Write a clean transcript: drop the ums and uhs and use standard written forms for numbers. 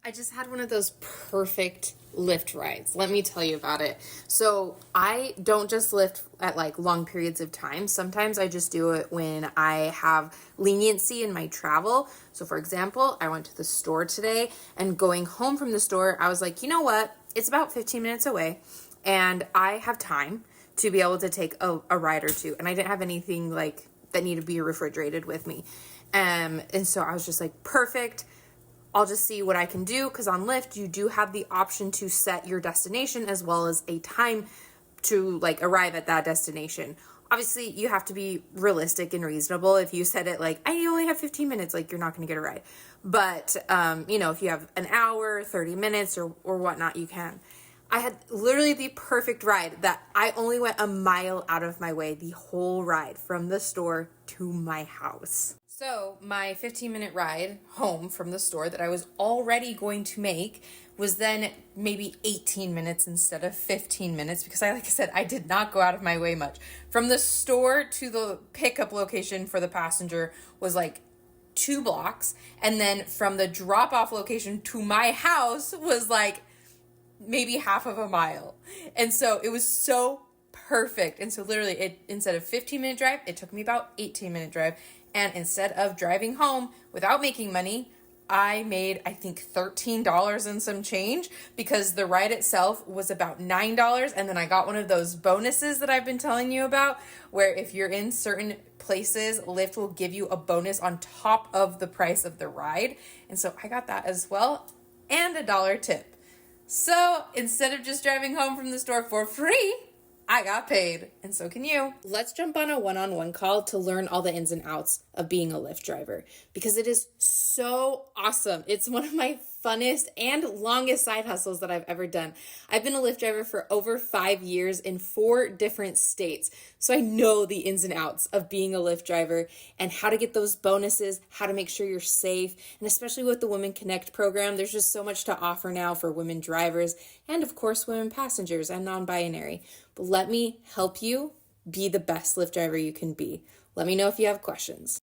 I just had one of those perfect Lyft rides. Let me tell you about it. So I don't just Lyft at like long periods of time. Sometimes I just do it when I have leniency in my travel. So for example, I went to the store today and going home from the store, I was like, you know what? It's about 15 minutes away and I have time to be able to take a ride or two. And I didn't have anything like that needed to be refrigerated with me. And so I was just like, perfect. I'll just see what I can do, because on Lyft you do have the option to set your destination as well as a time to like arrive at that destination. Obviously you have to be realistic and reasonable. If you set it like, I only have 15 minutes, like you're not going to get a ride. But if you have an hour, 30 minutes or whatnot, you can. I had literally the perfect ride that I only went a mile out of my way the whole ride from the store to my house. So my 15-minute ride home from the store that I was already going to make was then maybe 18 minutes instead of 15 minutes because like I said, I did not go out of my way much. From the store to the pickup location for the passenger was like 2 blocks. And then from the drop-off location to my house was like maybe half of a mile. And so it was so perfect. And so literally instead of 15-minute drive, it took me about 18-minute drive. And instead of driving home without making money, I made, I think, $13 and some change because the ride itself was about $9. And then I got one of those bonuses that I've been telling you about, where if you're in certain places, Lyft will give you a bonus on top of the price of the ride. And so I got that as well, and $1 tip. So instead of just driving home from the store for free, I got paid, and so can you. Let's jump on a one-on-one call to learn all the ins and outs of being a Lyft driver because it is so awesome. It's one of my funnest and longest side hustles that I've ever done. I've been a Lyft driver for over 5 years in 4 different states, so I know the ins and outs of being a Lyft driver and how to get those bonuses, how to make sure you're safe, and especially with the Women Connect program, there's just so much to offer now for women drivers and of course women passengers and non-binary. But let me help you be the best Lyft driver you can be. Let me know if you have questions.